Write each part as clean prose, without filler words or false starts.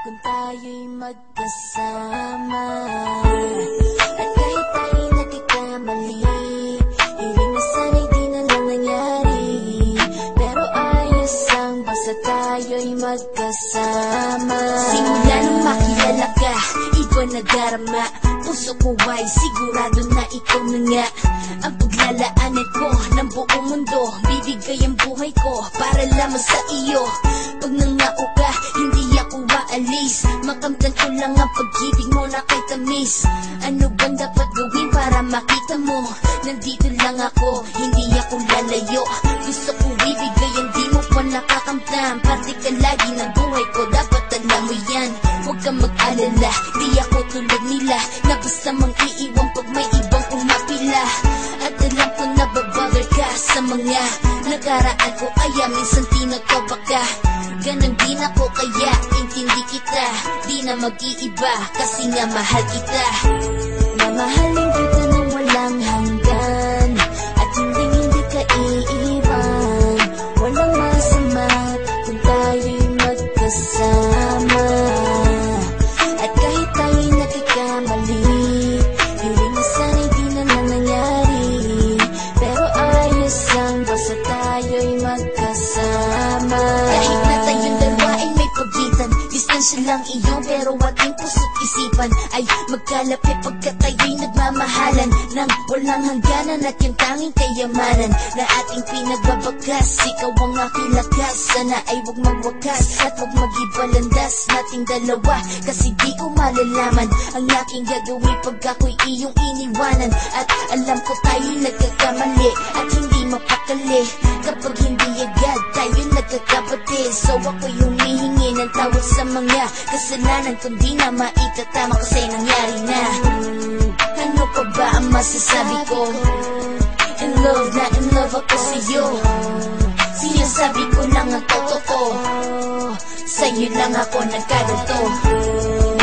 kung tayo'y magkasama. At kahit tayo'y nagkakamali, hiling na sana'y di na lang nangyari. Pero ayos ang basta tayo'y magkasama. Simula nung makilala ka, iba na darama. Puso ko ay sigurado na ikaw na nga ang paglalaanan ko ng buong mundo. Bibigay ang buhay ko para lamang sa iyo. Pag nangako ka, hindi ako aalis. Makamtan ko lang ang pag-ibig mo na kay tamis. Ano bang dapat gawin para makita mo? Nandito lang ako, hindi ako lalayo. Gusto ko ibigay ang di mo pa nakakamtan. Parte ka lagi ng buhay ko, dapat alam mo yan. Huwag kang mag-alala, di ako tulad nila na basta mang iiwan pag may ibang umapila. At alam ko na babother ka sa mga nakaraan ko, kaya minsan tinatawa ka. Ganon din ako, kaya intindi kita. Di na mag-iiba kasi nga mahal kita. Mamahalin kita nang walang hanggan, at hindi ka iiwan. Walang masama kung tayo'y magkasama. At kahit tayo'y nagkakamali, hiling na sana'y di na lang nangyari. Pero ayos ang basta tayo'y magkasama. Kahit na tayong dalawa ay may pagitan, distansya lang iyo pero ating puso't isipan ay magkalapit pagkat tayo'y nagmamahalan ng walang hangganan. At yung tanging kayamanan na ating pinagbabagas, ikaw ang aking lakas. Sana ay huwag magwakas at huwag mag-ibalandas nating dalawa, kasi di ko malalaman ang aking gagawin pag ako'y iyong iniwanan. At alam ko tayo'y nagkakamali at hindi mapakali kapag hindi agad tayo'y nagkakapati. So ako'y humihingi ng tawad sa mga kasalanan kung di na maitatama kasi nangyari na. Ano pa ba ang masasabi ko? In love na in love ako sa'yo. Sinasabi ko lang ang totoo, sa'yo lang ako nagkaganto.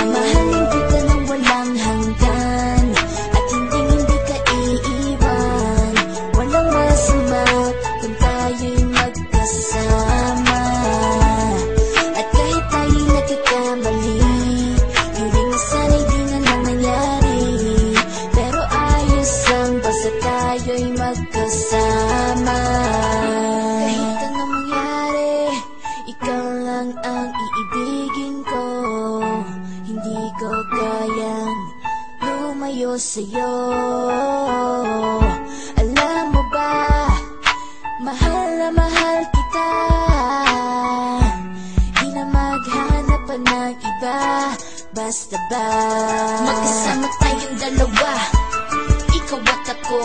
Mamahalin kita nang walang hanggan, at hindi ka iiwan. Walang masama kung tayo'y magkasama. At kahit tayo'y nagkakamali, hiling na sana'y di na lang nangyari. Pero ayos ang basta tayo'y magkasama. Kahit anong mangyari, ikaw lang ang iibigin ko. Hindi ko kayang lumayo sa'yo. Alam mo ba, mahal na mahal kita. Di na maghanap pa ng iba, basta ba magkasama tayong dalawa, ikaw at ako.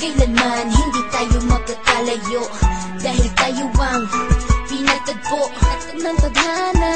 Kailanman hindi tayo magkakalayo, dahil tayo ang pinagtagpo at ng tadhana.